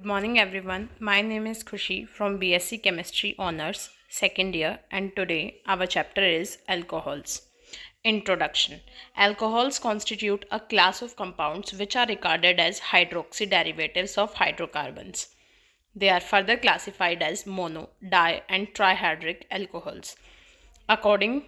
Good morning everyone. My name is Khushi from Bsc Chemistry Honors, second year, and today our chapter is alcohols. Introduction. Alcohols constitute a class of compounds which are regarded as hydroxy derivatives of hydrocarbons. They are further classified as mono, di, and trihydric alcohols according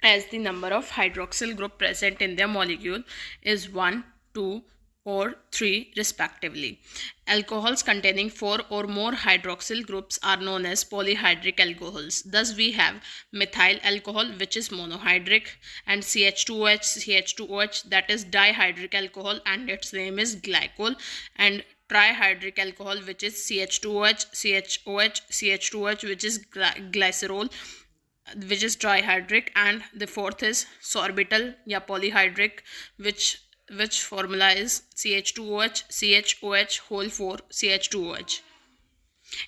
as the number of hydroxyl group present in their molecule is 1, 2, or 3 respectively. Alcohols containing 4 or more hydroxyl groups are known as polyhydric alcohols. Thus we have methyl alcohol, which is monohydric, and CH2OH that is dihydric alcohol, and its name is glycol, and trihydric alcohol, which is CH2OH, which is glycerol, which is trihydric, and the fourth is sorbitol polyhydric, which formula is CH2OH whole 4 CH2OH.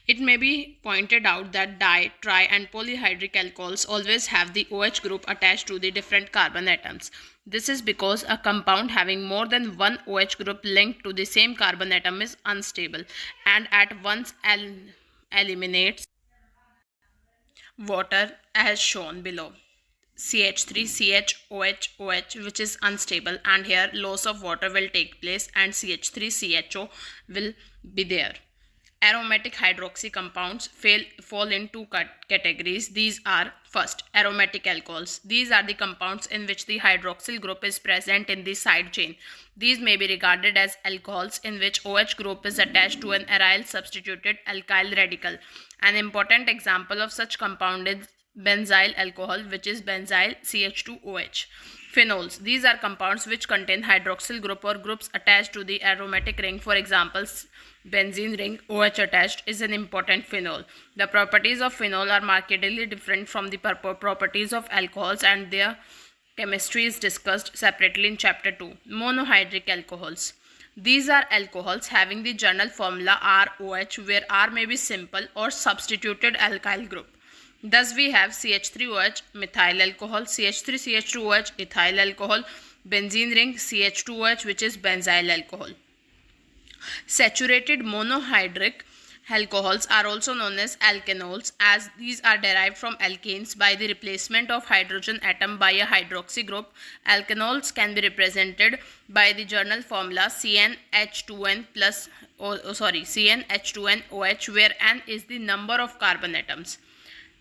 It may be pointed out that di, tri, and polyhydric alcohols always have the OH group attached to the different carbon atoms. This is because a compound having more than one OH group linked to the same carbon atom is unstable and at once eliminates water as shown below. CH3CHOH, which is unstable, and here loss of water will take place and CH3CHO will be there. Aromatic hydroxy compounds fall in two categories. These are first, aromatic alcohols. These are the compounds in which the hydroxyl group is present in the side chain. These may be regarded as alcohols in which OH group is attached to an aryl substituted alkyl radical. An important example of such compound is benzyl alcohol, which is benzyl CH2OH. Phenols. These are compounds which contain hydroxyl group or groups attached to the aromatic ring. For example, benzene ring OH attached is an important phenol. The properties of phenol are markedly different from the properties of alcohols, and their chemistry is discussed separately in chapter 2. Monohydric alcohols. These are alcohols having the general formula ROH, where R may be simple or substituted alkyl group. Thus we have CH3OH methyl alcohol, CH3CH2OH ethyl alcohol, benzene ring CH2OH, which is benzyl alcohol. Saturated monohydric alcohols are also known as alkanols, as these are derived from alkanes by the replacement of hydrogen atom by a hydroxy group. Alkanols can be represented by the general formula CnH2n+CnH2nOH, where N is the number of carbon atoms.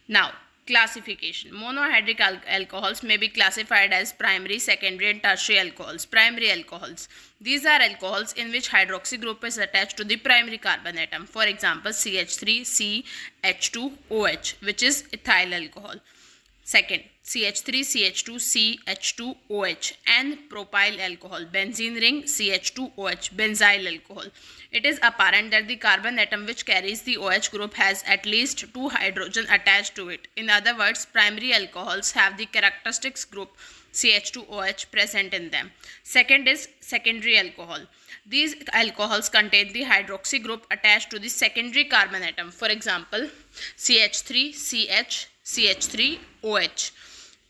Now, classification. Monohydric alcohols may be classified as primary, secondary, and tertiary alcohols. Primary alcohols. These are alcohols in which hydroxy group is attached to the primary carbon atom. For example, CH3CH2OH, which is ethyl alcohol. Second, CH3CH2CH2OH and propyl alcohol. Benzene ring CH2OH, benzyl alcohol. It is apparent that the carbon atom which carries the OH group has at least 2 hydrogen attached to it. In other words, primary alcohols have the characteristics group CH2OH present in them. Second is secondary alcohol. These alcohols contain the hydroxy group attached to the secondary carbon atom. For example, CH3OH,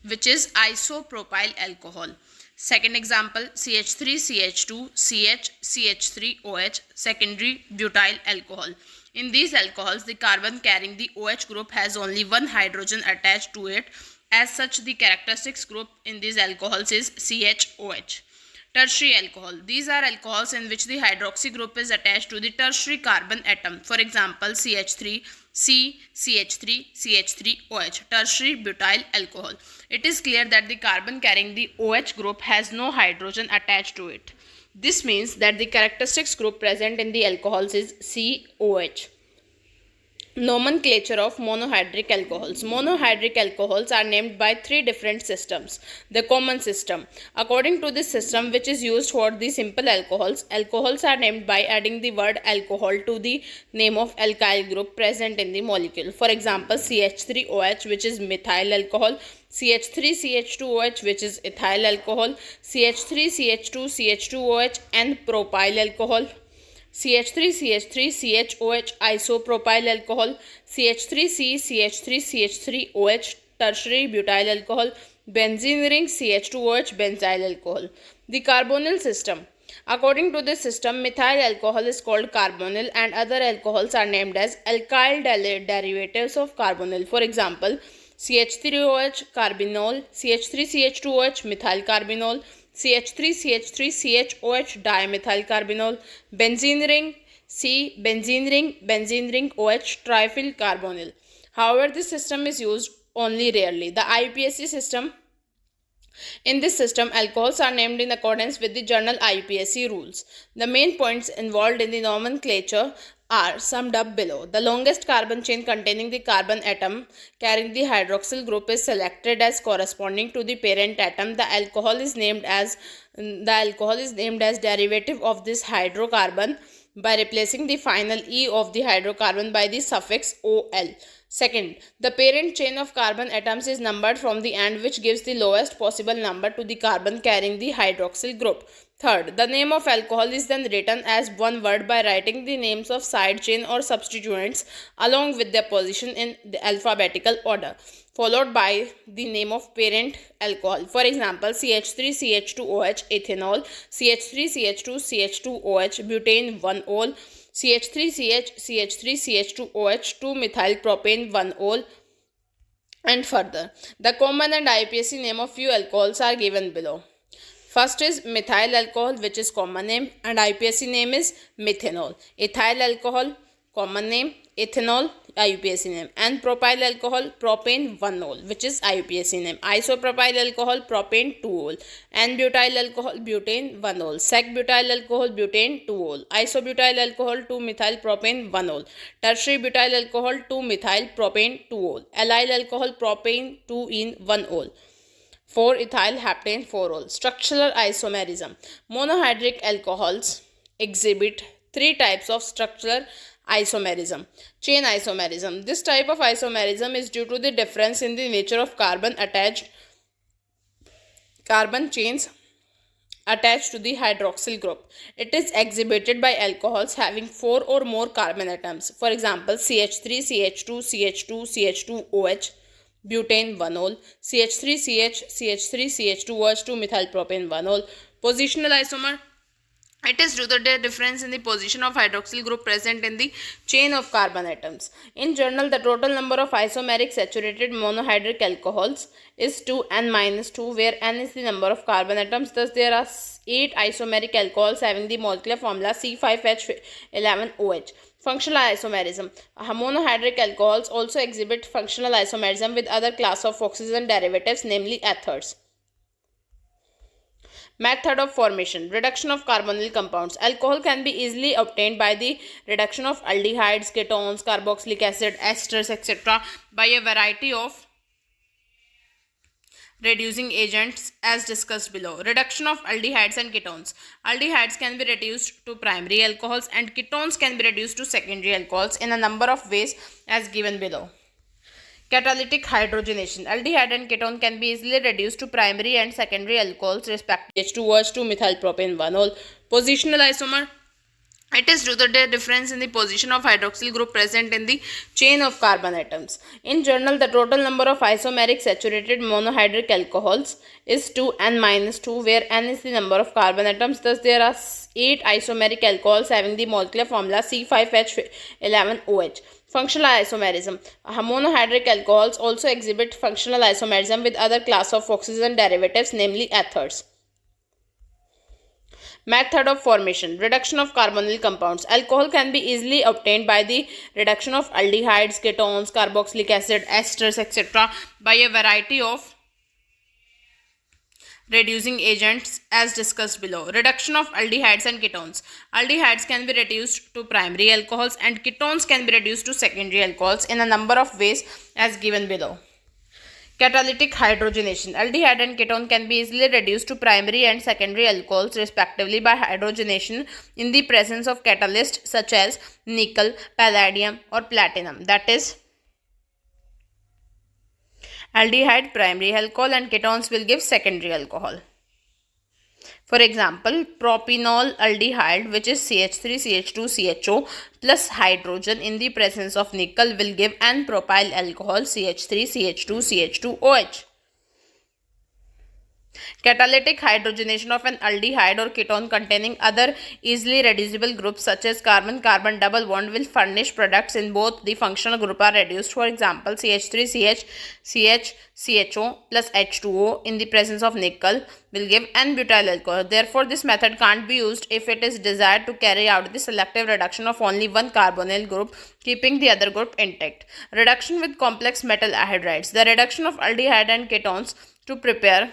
which is isopropyl alcohol. Second example, CH3CH2CH3OH, secondary butyl alcohol. In these alcohols, the carbon carrying the OH group has only one hydrogen attached to it. As such, the characteristics group in these alcohols is CHOH. Tertiary alcohol. These are alcohols in which the hydroxy group is attached to the tertiary carbon atom. For example, CH3OH, tertiary butyl alcohol. It is clear that the carbon carrying the OH group has no hydrogen attached to it. This means that the characteristics group present in the alcohols is COH. Nomenclature of monohydric alcohols. Monohydric alcohols are named by 3 different systems. The common system. According to this system, which is used for the simple alcohols, alcohols are named by adding the word alcohol to the name of alkyl group present in the molecule. For example, CH3OH, which is methyl alcohol, CH3CH2OH, which is ethyl alcohol, CH3CH2CH2OH and propyl alcohol, CH3CH3CHOH isopropyl alcohol, CH3CH3CH3OH tertiary butyl alcohol, benzene ring CH2OH benzyl alcohol. The carbonyl system. According to this system, methyl alcohol is called carbonyl and other alcohols are named as alkyl derivatives of carbonyl. For example, CH3OH carbinol, CH3CH2OH methyl carbinol, CH3CH3CHOH dimethyl carbinol, benzene ring, benzene ring OH triphyl carbonyl. However, this system is used only rarely. The IPSC system. In this system, alcohols are named in accordance with the journal IPSC rules. The main points involved in the nomenclature are summed up below. The longest carbon chain containing the carbon atom carrying the hydroxyl group is selected as corresponding to the parent atom. The alcohol is named as derivative of this hydrocarbon by replacing the final E of the hydrocarbon by the suffix OL. Second, the parent chain of carbon atoms is numbered from the end, which gives the lowest possible number to the carbon carrying the hydroxyl group. Third, the name of alcohol is then written as one word by writing the names of side chain or substituents along with their position in the alphabetical order, followed by the name of parent alcohol. For example, CH3CH2OH ethanol, CH3CH2CH2OH butane 1-ol, CH3CH2OH 2-methylpropane 1-ol, and further. The common and IPSC name of few alcohols are given below. First is methyl alcohol, which is common name, and IPSC name is methanol. Ethyl alcohol, common name, ethanol, IUPAC name, and propyl alcohol, propane 1-ol, which is IUPAC name. Isopropyl alcohol, propane 2-ol, N-butyl alcohol, butane 1-ol, sec-butyl alcohol, butane 2-ol, isobutyl alcohol, 2-methylpropane 1-ol, tertiary butyl alcohol, 2-methylpropane 2-ol, allyl alcohol, propane 2-ene 1-ol. 4-ethyl heptane 4-ol. Structural isomerism. Monohydric alcohols exhibit three types of structural isomerism. Chain isomerism. This type of isomerism is due to the difference in the nature of carbon chains attached to the hydroxyl group. It is exhibited by alcohols having 4 or more carbon atoms. For example, CH3CH2CH2CH2OH butane 1-ol, CH3CH2OH 2-methylpropane 1-ol. Positional isomer. It is due to the difference in the position of hydroxyl group present in the chain of carbon atoms. In general, the total number of isomeric saturated monohydric alcohols is 2n-2, where n is the number of carbon atoms. Thus, there are 8 isomeric alcohols having the molecular formula C5H11OH. Functional isomerism. Monohydric alcohols also exhibit functional isomerism with other class of oxygen derivatives, namely ethers. Method of formation. Reduction of carbonyl compounds. Alcohol can be easily obtained by the reduction of aldehydes, ketones, carboxylic acid, esters, etc. by a variety of reducing agents as discussed below. Reduction of aldehydes and ketones. Aldehydes can be reduced to primary alcohols and ketones can be reduced to secondary alcohols in a number of ways as given below. Catalytic hydrogenation. Aldehyde and ketone can be easily reduced to primary and secondary alcohols respectively. H2OH 2-methylpropane 1-ol. Positional isomer. It is due to the difference in the position of hydroxyl group present in the chain of carbon atoms. In general, the total number of isomeric saturated monohydric alcohols is 2n-2, where n is the number of carbon atoms. Thus, there are 8 isomeric alcohols having the molecular formula C5H11OH. Functional isomerism. Monohydric alcohols also exhibit functional isomerism with other class of oxygen derivatives, namely ethers. Method of formation. Reduction of carbonyl compounds. Alcohol can be easily obtained by the reduction of aldehydes, ketones, carboxylic acid, esters, etc. by a variety of reducing agents as discussed below. Reduction of aldehydes and ketones. Aldehydes can be reduced to primary alcohols and ketones can be reduced to secondary alcohols in a number of ways as given below. Catalytic hydrogenation. Aldehyde and ketone can be easily reduced to primary and secondary alcohols respectively by hydrogenation in the presence of catalysts such as nickel, palladium or platinum. That is, aldehyde primary alcohol and ketones will give secondary alcohol. For example, propanol aldehyde, which is CH3CH2CHO plus hydrogen in the presence of nickel, will give N-propyl alcohol CH3CH2CH2OH. Catalytic hydrogenation of an aldehyde or ketone containing other easily reducible groups such as carbon-carbon double bond will furnish products in both the functional group are reduced. For example, CH3CH, CHCHO plus H2O in the presence of nickel will give N-butyl alcohol. Therefore, this method can't be used if it is desired to carry out the selective reduction of only one carbonyl group, keeping the other group intact. Reduction with complex metal hydrides. The reduction of aldehyde and ketones to prepare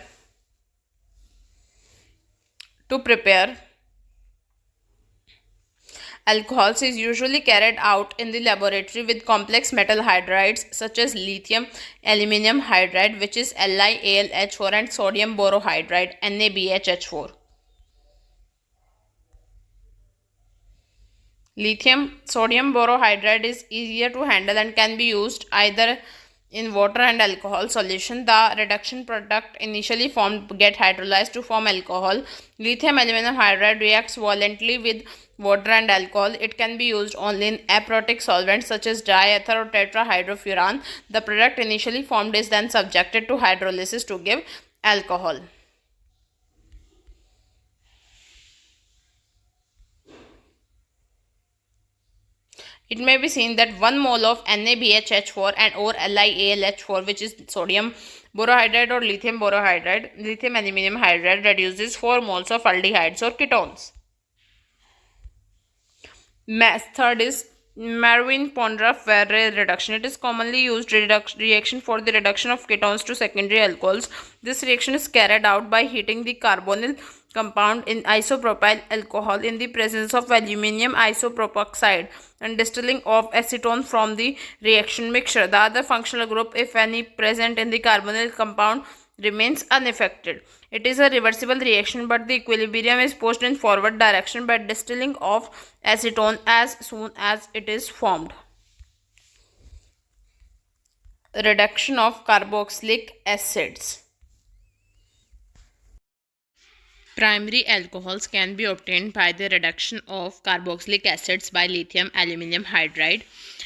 alcohols is usually carried out in the laboratory with complex metal hydrides such as lithium aluminum hydride, which is LiAlH4, and sodium borohydride NaBHH4. Lithium sodium borohydride is easier to handle and can be used either in water and alcohol solution. The reduction product initially formed get hydrolyzed to form alcohol. Lithium aluminum hydride reacts violently with water and alcohol. It can be used only in aprotic solvents such as diether or tetrahydrofuran. The product initially formed is then subjected to hydrolysis to give alcohol. It may be seen that 1 mole of NaBHH4 and or LiAlH4, which is sodium borohydride or lithium borohydride, lithium aluminum hydride, reduces 4 moles of aldehydes or ketones. Method is Marvin-Pondorf-Verre reduction. It is commonly used reaction for the reduction of ketones to secondary alcohols. This reaction is carried out by heating the carbonyl compound in isopropyl alcohol in the presence of aluminium isopropoxide and distilling of acetone from the reaction mixture. The other functional group, if any, present in the carbonyl compound remains unaffected. It is a reversible reaction, but the equilibrium is pushed in forward direction by distilling of acetone as soon as it is formed. Reduction of carboxylic acids. Primary alcohols can be obtained by the reduction of carboxylic acids by lithium aluminum hydride.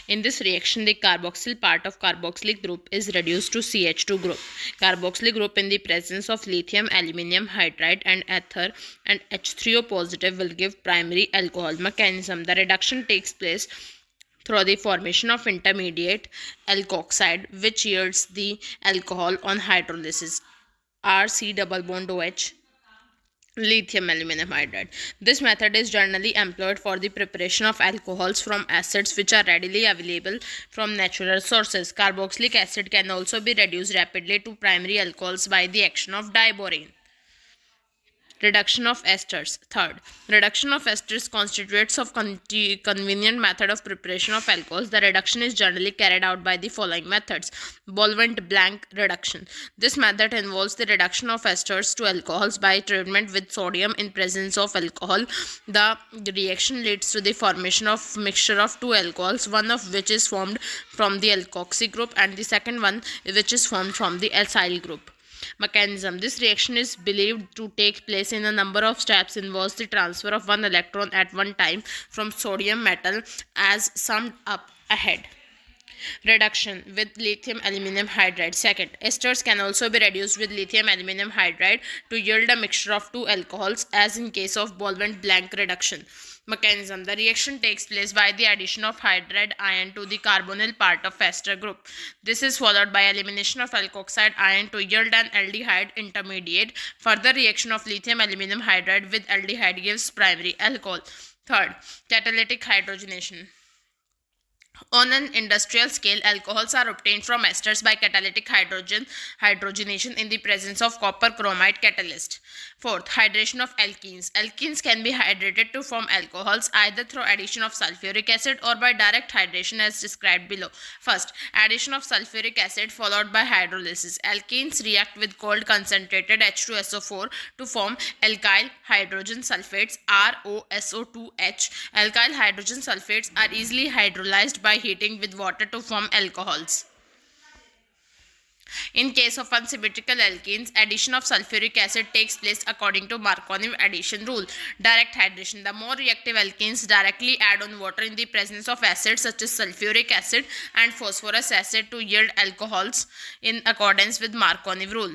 In this reaction, the carboxyl part of carboxylic group is reduced to CH2 group. Carboxylic group in the presence of lithium aluminum hydride and ether and H3O positive will give primary alcohol. Mechanism. The reduction takes place through the formation of intermediate alkoxide, which yields the alcohol on hydrolysis. RC double bond OH lithium aluminum hydride. This method is generally employed for the preparation of alcohols from acids which are readily available from natural sources. Carboxylic acid can also be reduced rapidly to primary alcohols by the action of diborane. Reduction of esters. Third, reduction of esters constitutes of convenient method of preparation of alcohols. The reduction is generally carried out by the following methods. Solvent blank reduction. This method involves the reduction of esters to alcohols by treatment with sodium in presence of alcohol. The reaction leads to the formation of mixture of two alcohols, one of which is formed from the alkoxy group and the second one which is formed from the acyl group. Mechanism. This reaction is believed to take place in a number of steps, involves the transfer of one electron at one time from sodium metal as summed up ahead. Reduction with lithium aluminum hydride. Second, esters can also be reduced with lithium aluminum hydride to yield a mixture of two alcohols as in case of solvent blank reduction. Mechanism. The reaction takes place by the addition of hydride ion to the carbonyl part of ester group. This is followed by elimination of alkoxide ion to yield an aldehyde intermediate. Further reaction of lithium aluminum hydride with aldehyde gives primary alcohol. Third, catalytic hydrogenation. On an industrial scale, alcohols are obtained from esters by catalytic hydrogenation in the presence of copper chromide catalyst. Fourth, hydration of alkenes. Alkenes can be hydrated to form alcohols either through addition of sulfuric acid or by direct hydration as described below. First, addition of sulfuric acid followed by hydrolysis. Alkenes react with cold concentrated H2SO4 to form alkyl hydrogen sulfates ROSO2H. Alkyl hydrogen sulfates are easily hydrolyzed by heating with water to form alcohols. In case of unsymmetrical alkenes, addition of sulfuric acid takes place according to Markov addition rule. Direct hydration. The more reactive alkenes directly add on water in the presence of acids such as sulfuric acid and phosphorus acid to yield alcohols in accordance with Markov rule.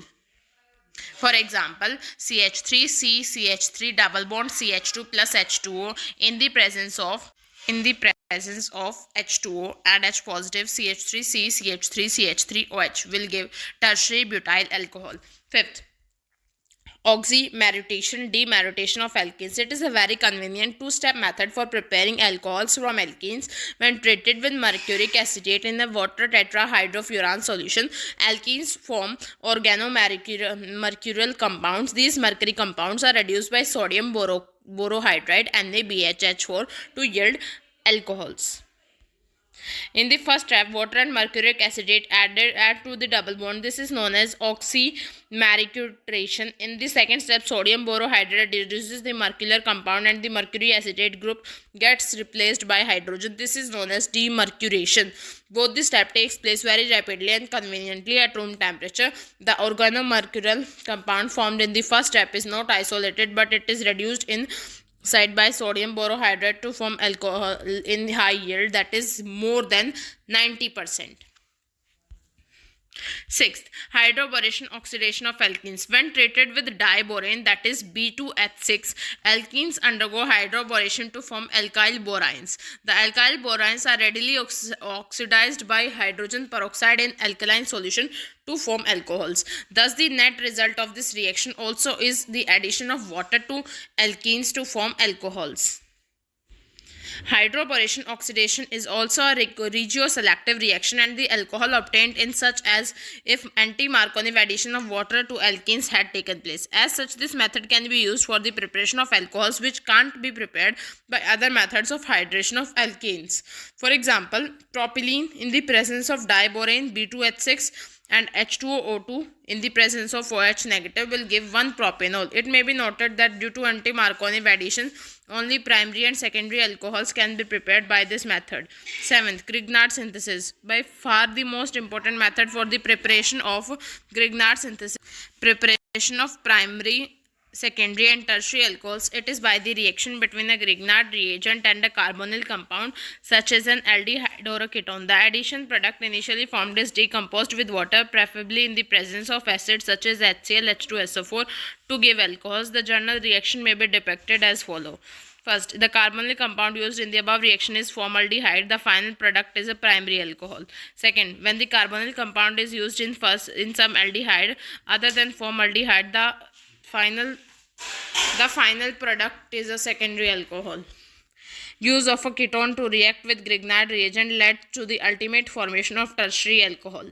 For example, CH3C, CH3 double bond CH2 plus H2O in the presence of H2O and H positive CH3C, CH3, CH3OH will give tertiary butyl alcohol. Fifth, oxymerutation, demerutation of alkenes. It is a very convenient two-step method for preparing alcohols from alkenes. When treated with mercuric acetate in a water tetrahydrofuran solution, alkenes form organomercurial compounds. These mercury compounds are reduced by sodium borohydride NaBHH4 to yield alcohols. In the first step, water and mercuric acetate add to the double bond. This is known as oxymerutation. In the second step, sodium borohydride reduces the mercurial compound and the mercury acetate group gets replaced by hydrogen. This is known as demercuration. Both the step takes place very rapidly and conveniently at room temperature. The organomercurial compound formed in the first step is not isolated, but it is reduced inside by sodium borohydride to form alcohol in high yield, that is more than 90%. Sixth, hydroboration oxidation of alkenes. When treated with diborane, that is B2H6, alkenes undergo hydroboration to form alkyl borines. The alkyl borines are readily oxidized by hydrogen peroxide in alkaline solution to form alcohols. Thus, the net result of this reaction also is the addition of water to alkenes to form alcohols. Hydroboration oxidation is also a regioselective reaction, and the alcohol obtained in such as if anti-Markovitch addition of water to alkenes had taken place. As such, this method can be used for the preparation of alcohols which can't be prepared by other methods of hydration of alkenes. For example, propylene in the presence of diborane B2H6 and H2O2 in the presence of OH negative will give 1-propanol. It may be noted that due to anti-Markovitch addition, only primary and secondary alcohols can be prepared by this method. 7th, Grignard synthesis. By far the most important method for the preparation of Grignard synthesis. Preparation of primary, secondary and tertiary alcohols. It is by the reaction between a Grignard reagent and a carbonyl compound such as an aldehyde or a ketone. The addition product initially formed is decomposed with water, preferably in the presence of acids such as HCl, H2SO4 to give alcohols. The general reaction may be depicted as follows. First, the carbonyl compound used in the above reaction is formaldehyde. The final product is a primary alcohol. Second, when the carbonyl compound is used in some aldehyde other than formaldehyde, the final product is a secondary alcohol. Use of a ketone to react with Grignard reagent led to the ultimate formation of tertiary alcohol.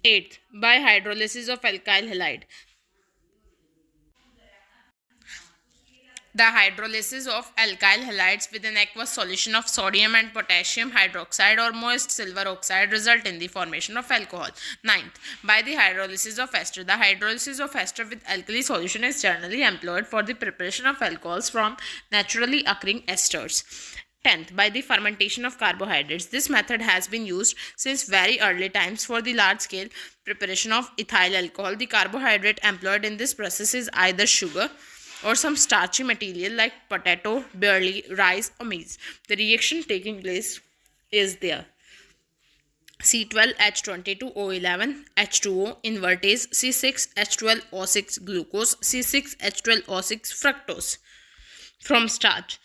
8th, by hydrolysis of alkyl halide. The hydrolysis of alkyl halides with an aqueous solution of sodium and potassium hydroxide or moist silver oxide result in the formation of alcohol. 9th, by the hydrolysis of ester. The hydrolysis of ester with alkali solution is generally employed for the preparation of alcohols from naturally occurring esters. 10th, by the fermentation of carbohydrates. This method has been used since very early times for the large-scale preparation of ethyl alcohol. The carbohydrate employed in this process is either sugar or some starchy material like potato, barley, rice or maize. The reaction taking place is there. C12H22O11 H2O invertase, C6H12O6 glucose, C6H12O6 fructose. From starch,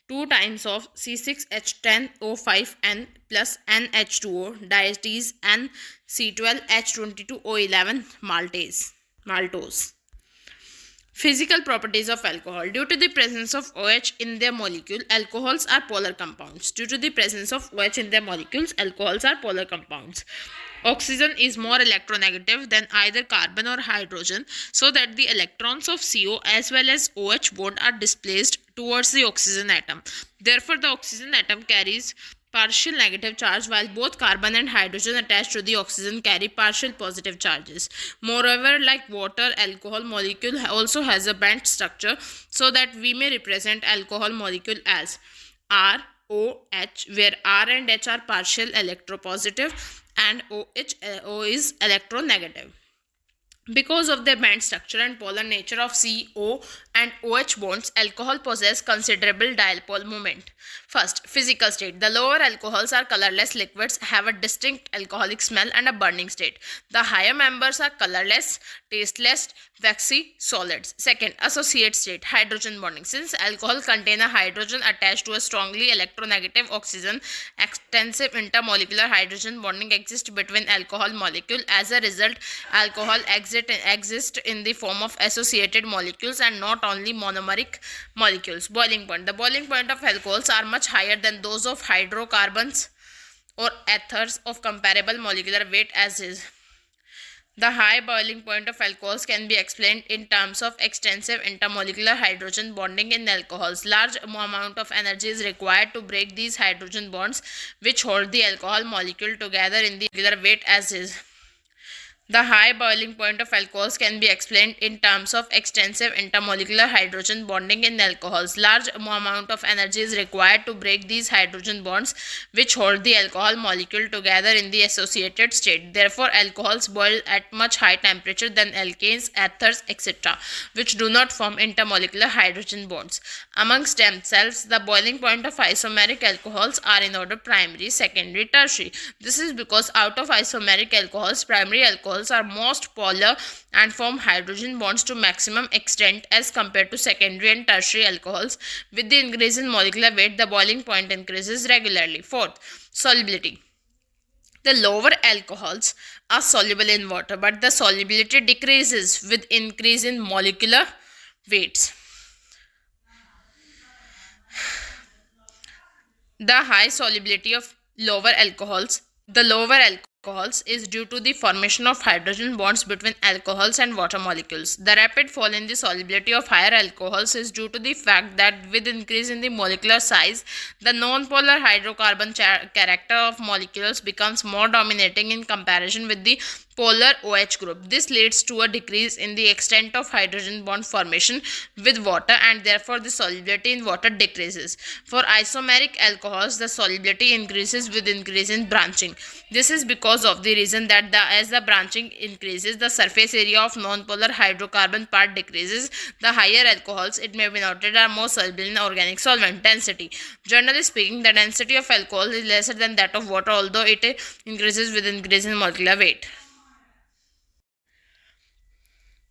2 times of C6H10O5N plus NH2O diastase and C12H22O11 maltose. Physical properties of alcohol. Due to the presence of OH in their molecule, alcohols are polar compounds. Due to the presence of OH in their molecules, alcohols are polar compounds. Oxygen is more electronegative than either carbon or hydrogen, so that the electrons of CO as well as OH bond are displaced towards the oxygen atom. Therefore, the oxygen atom carries partial negative charge, while both carbon and hydrogen attached to the oxygen carry partial positive charges. Moreover, like water, alcohol molecule also has a bent structure, so that we may represent alcohol molecule as ROH, where R and H are partial electropositive and O is electronegative. Because of their band structure and polar nature of CO and OH bonds, alcohol possess considerable dipole moment. First, physical state. The lower alcohols are colorless liquids, have a distinct alcoholic smell and a burning state. The higher members are colorless, tasteless, waxy solids. Second, associate state, hydrogen bonding. Since alcohol contain a hydrogen attached to a strongly electronegative oxygen, extensive intermolecular hydrogen bonding exists between alcohol molecule. As a result, alcohol exist in the form of associated molecules and not only monomeric molecules. Boiling point. The boiling point of alcohols are much higher than those of hydrocarbons or ethers of comparable molecular weight as is. The high boiling point of alcohols can be explained in terms of extensive intermolecular hydrogen bonding in alcohols. Large amount of energy is required to break these hydrogen bonds which hold the alcohol molecule together in the molecular weight as is. The high boiling point of alcohols can be explained in terms of extensive intermolecular hydrogen bonding in alcohols. Large amount of energy is required to break these hydrogen bonds which hold the alcohol molecule together in the associated state. Therefore, alcohols boil at much higher temperature than alkanes, ethers, etc., which do not form intermolecular hydrogen bonds. Amongst themselves, the boiling point of isomeric alcohols are in order primary, secondary, tertiary. This is because out of isomeric alcohols, primary alcohols are most polar and form hydrogen bonds to maximum extent as compared to secondary and tertiary alcohols. With the increase in molecular weight, the boiling point increases regularly. Fourth, solubility. The lower alcohols are soluble in water, but the solubility decreases with increase in molecular weights. The high solubility of lower alcohols is due to the formation of hydrogen bonds between alcohols and water molecules. The rapid fall in the solubility of higher alcohols is due to the fact that with increase in the molecular size, the non-polar hydrocarbon character of molecules becomes more dominating in comparison with the polar OH group. This leads to a decrease in the extent of hydrogen bond formation with water and therefore the solubility in water decreases. For isomeric alcohols, the solubility increases with increase in branching. This is because of the reason that as the branching increases, the surface area of non-polar hydrocarbon part decreases. The higher alcohols, it may be noted, are more soluble in organic solvent. Density. Generally speaking, the density of alcohol is lesser than that of water, although it increases with increase in molecular weight.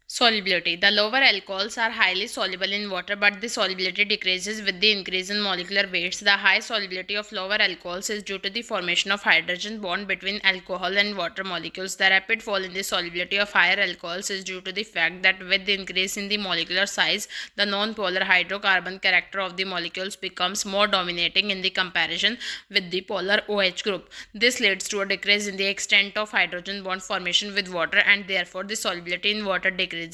Solubility. The lower alcohols are highly soluble in water, but the solubility decreases with the increase in molecular weights. The high solubility of lower alcohols is due to the formation of hydrogen bond between alcohol and water molecules. The rapid fall in the solubility of higher alcohols is due to the fact that with the increase in the molecular size, the non-polar hydrocarbon character of the molecules becomes more dominating in the comparison with the polar OH group. This leads to a decrease in the extent of hydrogen bond formation with water and therefore the solubility in water decreases.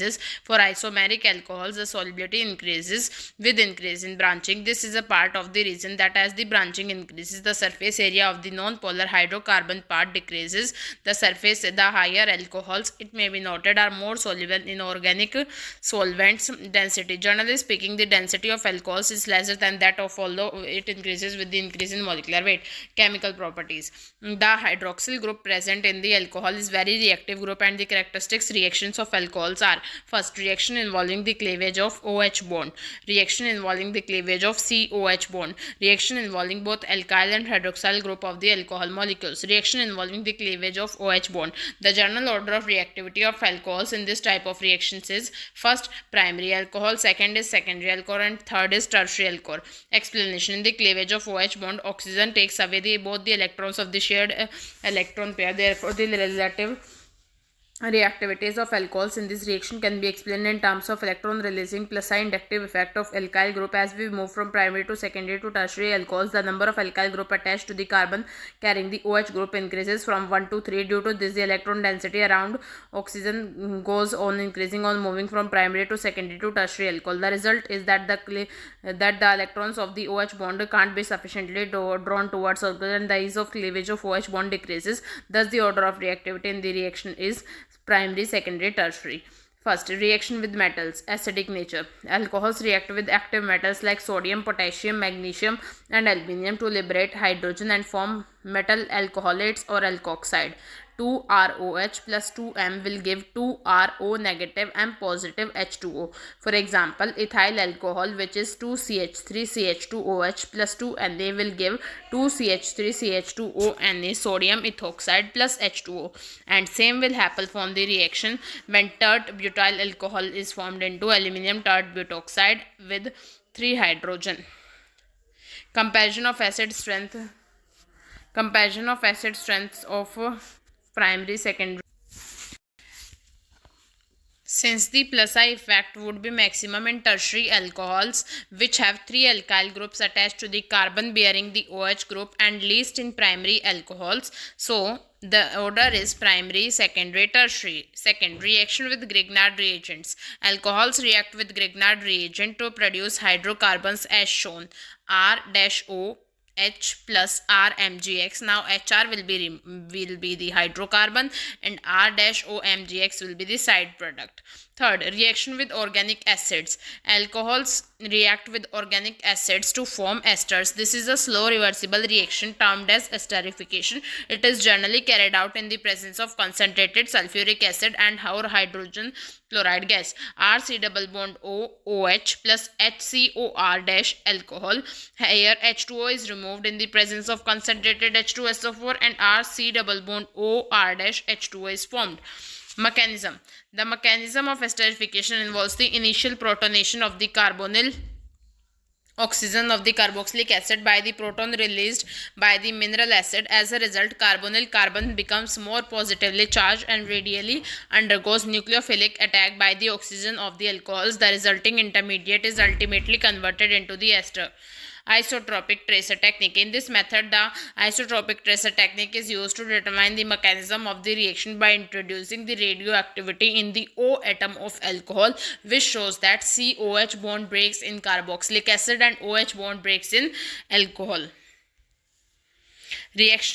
For isomeric alcohols, the solubility increases with increase in branching. This is a part of the reason that as the branching increases, the surface area of the non-polar hydrocarbon part decreases. The higher alcohols, it may be noted, are more soluble in organic solvents. Density. Generally speaking, the density of alcohols is lesser than that of, although it increases with the increase in molecular weight. Chemical properties. The hydroxyl group present in the alcohol is very reactive group, and the characteristics reactions of alcohols are: first, reaction involving the cleavage of OH bond, reaction involving the cleavage of COH bond, reaction involving both alkyl and hydroxyl group of the alcohol molecules, reaction involving the cleavage of OH bond. The general order of reactivity of alcohols in this type of reactions is: first, primary alcohol, second is secondary alcohol, and third is tertiary alcohol. Explanation: in the cleavage of OH bond, oxygen takes away both the electrons of the shared electron pair. Therefore, the relative reactivities of alcohols in this reaction can be explained in terms of electron releasing plus inductive effect of alkyl group. As we move from primary to secondary to tertiary alcohols, the number of alkyl group attached to the carbon carrying the OH group increases from 1 to 3. Due to this, the electron density around oxygen goes on increasing on moving from primary to secondary to tertiary alcohol. The result is that the electrons of the OH bond can't be sufficiently drawn towards oxygen, and the ease of cleavage of OH bond decreases. Thus, the order of reactivity in the reaction is primary, secondary, tertiary. First, reaction with metals. Acidic nature. Alcohols react with active metals like sodium, potassium, magnesium and aluminium to liberate hydrogen and form metal alcoholates or alkoxide. 2ROH plus 2M will give 2RO negative and positive H2O. For example, ethyl alcohol, which is 2CH3CH2OH plus 2Na, will give 2CH3CH2ONa sodium ethoxide plus H2O. And same will happen from the reaction when tert butyl alcohol is formed into aluminum tert butoxide with 3 hydrogen. Comparison of acid strengths of primary, secondary. Since the plus I effect would be maximum in tertiary alcohols, which have 3 alkyl groups attached to the carbon bearing the OH group, and least in primary alcohols, so the order is primary, secondary, tertiary. Second, reaction with Grignard reagents. Alcohols react with Grignard reagent to produce hydrocarbons as shown. R-O H plus RMgX. Now HR will be the hydrocarbon and R-OMgX will be the side product. Third, reaction with organic acids. Alcohols react with organic acids to form esters. This is a slow reversible reaction termed as esterification. It is generally carried out in the presence of concentrated sulfuric acid and or hydrogen chloride gas. RC double bond OH plus HCOR dash alcohol. Here H2O is removed in the presence of concentrated H2SO4 and RC double bond OR dash H2O is formed. Mechanism. The mechanism of esterification involves the initial protonation of the carbonyl oxygen of the carboxylic acid by the proton released by the mineral acid. As a result, carbonyl carbon becomes more positively charged and radially undergoes nucleophilic attack by the oxygen of the alcohols. The resulting intermediate is ultimately converted into the ester. Isotropic tracer technique. In this method, the isotropic tracer technique is used to determine the mechanism of the reaction by introducing the radioactivity in the O atom of alcohol, which shows that COH bond breaks in carboxylic acid and OH bond breaks in alcohol.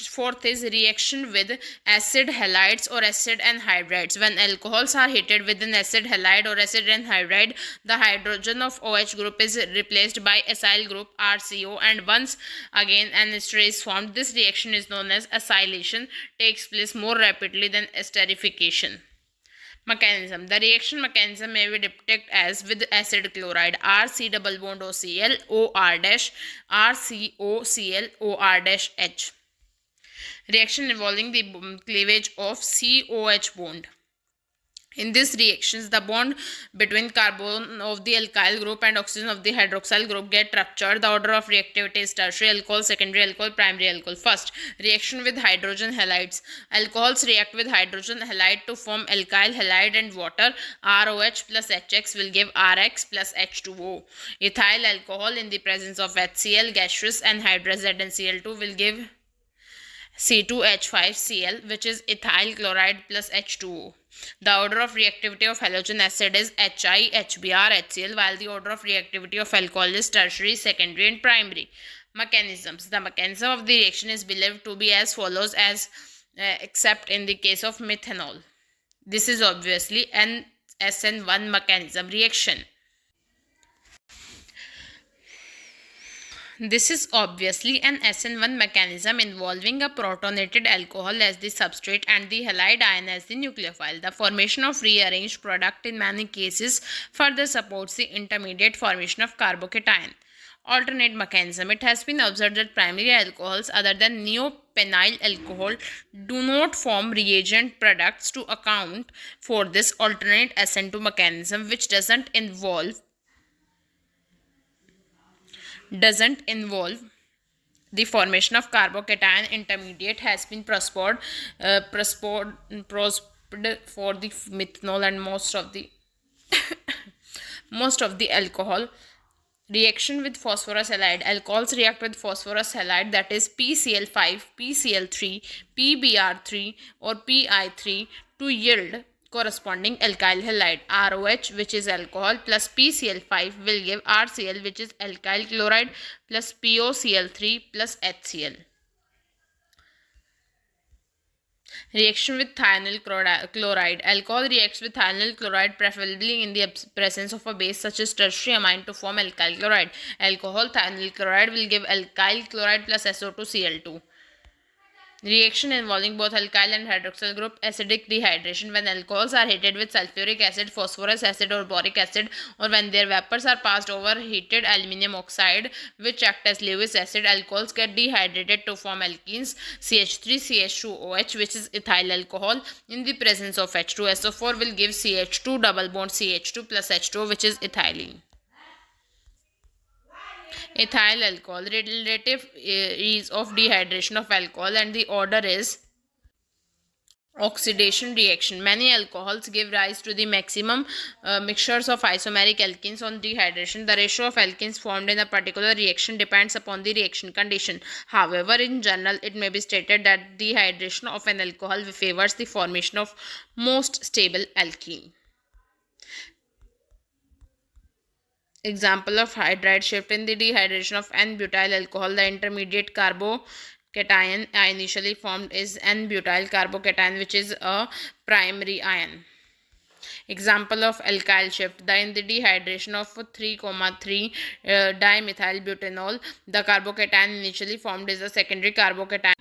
Fourth is reaction with acid halides or acid anhydrides. When alcohols are heated with an acid halide or acid anhydride, the hydrogen of OH group is replaced by acyl group RCO, and once again an ester is formed. This reaction is known as acylation, takes place more rapidly than esterification. Mechanism. The reaction mechanism may be depicted as with acid chloride RC double bond OCl OR dash RCOCl OR dash H. Reaction involving the cleavage of COH bond. In these reactions, the bond between carbon of the alkyl group and oxygen of the hydroxyl group get ruptured. The order of reactivity is tertiary alcohol, secondary alcohol, primary alcohol. First, reaction with hydrogen halides. Alcohols react with hydrogen halide to form alkyl halide and water. ROH plus HX will give RX plus H2O. Ethyl alcohol in the presence of HCl, gaseous anhydrous ZnCl2 will give C2H5Cl, which is ethyl chloride plus H2O. The order of reactivity of halogen acid is HI, HBr, HCl, while the order of reactivity of alcohol is tertiary, secondary, and primary. Mechanisms. The mechanism of the reaction is believed to be as follows, except in the case of methanol. This is obviously an SN1 mechanism reaction. This is obviously an SN1 mechanism involving a protonated alcohol as the substrate and the halide ion as the nucleophile. The formation of rearranged product in many cases further supports the intermediate formation of carbocation. Alternate mechanism. It has been observed that primary alcohols other than neopenyl alcohol do not form reagent products. To account for this alternate SN2 mechanism, which doesn't involve the formation of carbocation intermediate, has been prospered for the methanol and most of the alcohol. Reaction with phosphorus halide. Alcohols react with phosphorus halide, that is PCl5, PCl3, PBr3 or PI3 to yield corresponding alkyl halide. ROH, which is alcohol, plus PCl5 will give RCl, which is alkyl chloride, plus POCl3 plus HCl. Reaction with thionyl chloride. Alcohol reacts with thionyl chloride preferably in the presence of a base such as tertiary amine to form alkyl chloride. Alcohol thionyl chloride will give alkyl chloride plus SO2 Cl2. Reaction involving both alkyl and hydroxyl group. Acidic dehydration. When alcohols are heated with sulfuric acid, phosphorus acid or boric acid, or when their vapors are passed over heated aluminium oxide which act as Lewis acid, alcohols get dehydrated to form alkenes CH3CH2OH, which is ethyl alcohol. In the presence of H2SO4 will give CH2 double bond CH2 plus H2O, which is ethylene. Ethyl alcohol. Relative ease of dehydration of alcohol and the order is oxidation reaction. Many alcohols give rise to the maximum mixtures of isomeric alkenes on dehydration. The ratio of alkenes formed in a particular reaction depends upon the reaction condition. However, in general, it may be stated that dehydration of an alcohol favors the formation of most stable alkene. Example of hydride shift. In the dehydration of N-butyl alcohol, the intermediate carbocation initially formed is N-butyl carbocation, which is a primary ion. Example of alkyl shift. In the dehydration of 3,3 dimethylbutanol, the carbocation initially formed is a secondary carbocation.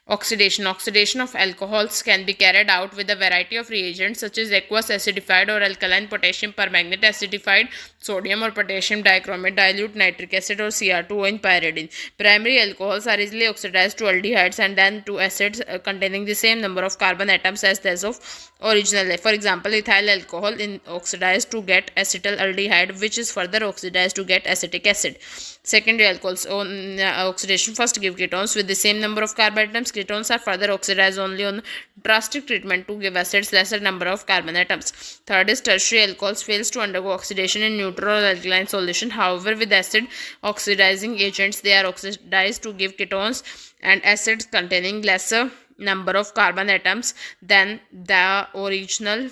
Oxidation. Oxidation of alcohols can be carried out with a variety of reagents such as aqueous acidified or alkaline potassium permanganate acidified, sodium or potassium dichromate, dilute nitric acid or Cr2O in pyridine. Primary alcohols are easily oxidized to aldehydes and then to acids containing the same number of carbon atoms as those of original. For example, ethyl alcohol is oxidized to get acetaldehyde, which is further oxidized to get acetic acid. Secondary alcohols on oxidation first give ketones with the same number of carbon atoms. Ketones are further oxidized only on drastic treatment to give acids lesser number of carbon atoms. Third is tertiary alcohols fails to undergo oxidation in neutral or alkaline solution. However, with acid oxidizing agents, they are oxidized to give ketones and acids containing lesser number of carbon atoms than the original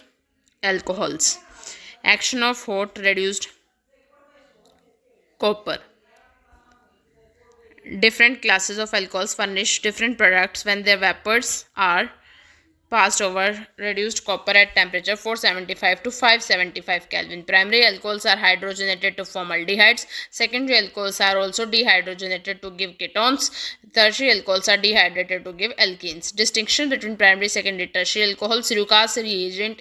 alcohols. Action of hot reduced copper. Different classes of alcohols furnish different products when their vapors are passed over reduced copper at temperature 475 to 575 Kelvin. Primary alcohols are hydrogenated to form aldehydes. Secondary alcohols are also dehydrogenated to give ketones. Tertiary alcohols are dehydrated to give alkenes. Distinction between primary, secondary, tertiary alcohols. Rucka's reagent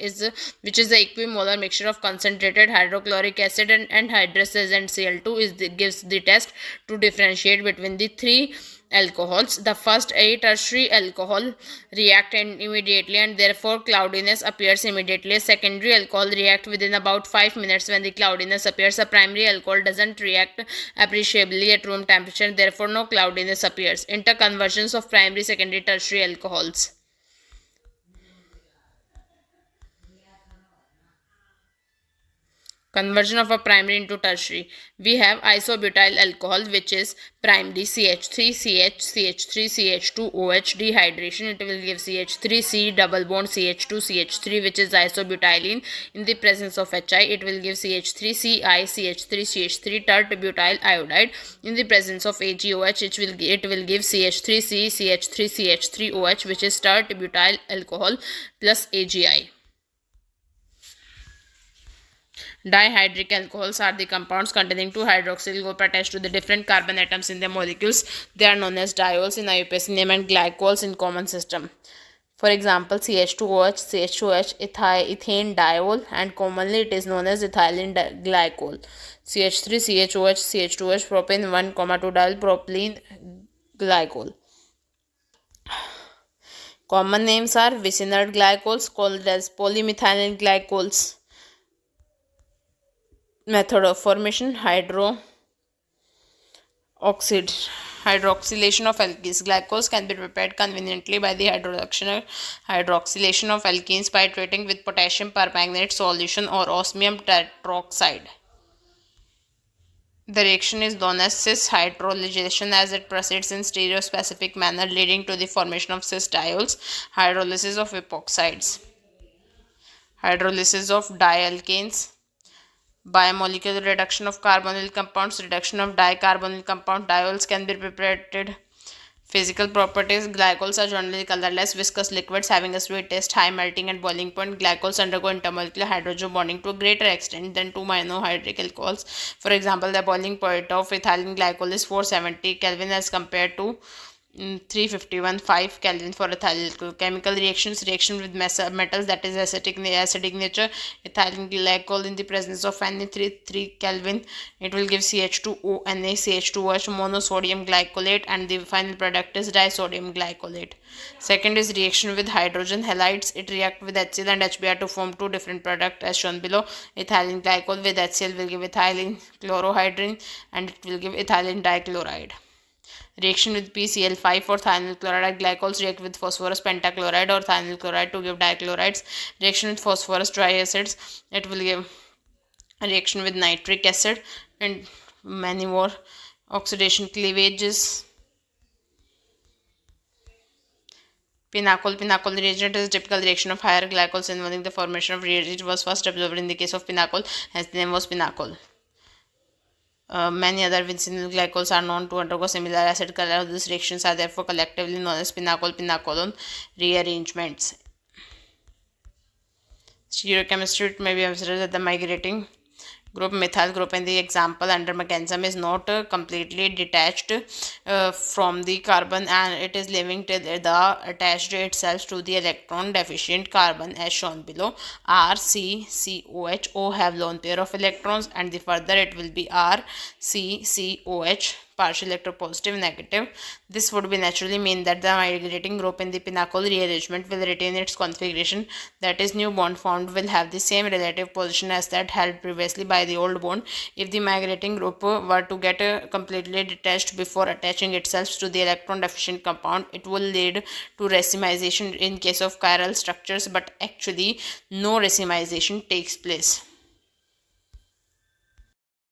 which is the equimolar mixture of concentrated hydrochloric acid and anhydrous agent Cl2 gives the test to differentiate between the three alcohols. The first, a tertiary alcohol, react immediately and therefore cloudiness appears immediately. A secondary alcohol react within about 5 minutes when the cloudiness appears. A primary alcohol doesn't react appreciably at room temperature, therefore no cloudiness appears. Interconversions of primary, secondary, tertiary alcohols. Conversion of a primary into tertiary. We have isobutyl alcohol, which is primary CH3CH, CH3CH2OH dehydration. It will give CH3C double bond CH2CH3, which is isobutylene. In the presence of HI, it will give CH3CI, CH3CH3 tert butyl iodide. In the presence of AgOH, it will give CH3C, CH3CH3OH, which is tert butyl alcohol plus AgI. Dihydric alcohols are the compounds containing two hydroxyl group attached to the different carbon atoms in their molecules. They are known as diols in IUPAC name and glycols in common system. For example, CH2OH, CH2H, ethane diol, and commonly it is known as ethylene glycol. CH3CHOH, CH2H, propane 1,2 diol, propylene glycol. Common names are vicinal glycols called as polymethylene glycols. Method of formation: hydroxylation of alkenes. Glycols can be prepared conveniently by the hydroxylation of alkenes by treating with potassium permanganate solution or osmium tetroxide. The reaction is known as cis hydrolyzation as it proceeds in stereospecific manner, leading to the formation of cis diols. Hydrolysis of epoxides. Hydrolysis of dialkanes. Biomolecular reduction of carbonyl compounds. Reduction of dicarbonyl compound. Diols can be prepared. Physical properties: glycols are generally colorless, viscous liquids having a sweet taste, high melting and boiling point. Glycols undergo intermolecular hydrogen bonding to a greater extent than two monohydric alcohols. For example, the boiling point of ethylene glycol is 470 Kelvin as compared to 351 5 Kelvin for ethyl chemical reactions. Reaction with metals, that is acidic nature. Ethylene glycol in the presence of Na 3 Kelvin, it will give CH2O NaCH2OH monosodium glycolate, and the final product is disodium glycolate. Second is reaction with hydrogen halides. It reacts with HCl and HBr to form two different products as shown below. Ethylene glycol with HCl will give ethylene chlorohydrin, and it will give ethylene dichloride. Reaction with PCl5 for thionyl chloride. Glycols react with phosphorus pentachloride or thionyl chloride to give dichlorides. Reaction with phosphorus triacids, it will give a reaction with nitric acid, and many more. Oxidation cleavages. Pinacol reagent is a typical reaction of higher glycols involving the formation of reagent. It was first observed in the case of pinacol, hence the name was pinacol. Many other vinyl glycols are known to undergo similar acid color. These reactions are therefore collectively known as pinacol-pinacolone rearrangements. Stereochemistry, it may be observed that the migrating group methyl group in the example under mechanism is not completely detached from the carbon, and it is leaving the attached itself to the electron deficient carbon as shown below. R, C, C, OH, O have lone pair of electrons, and the further it will be R, C, C, OH partial electropositive negative. This would be naturally mean that the migrating group in the pinacol rearrangement will retain its configuration, that is, new bond formed will have the same relative position as that held previously by the old bond. If the migrating group were to get completely detached before attaching itself to the electron deficient compound, it will lead to racemization in case of chiral structures, but actually no racemization takes place.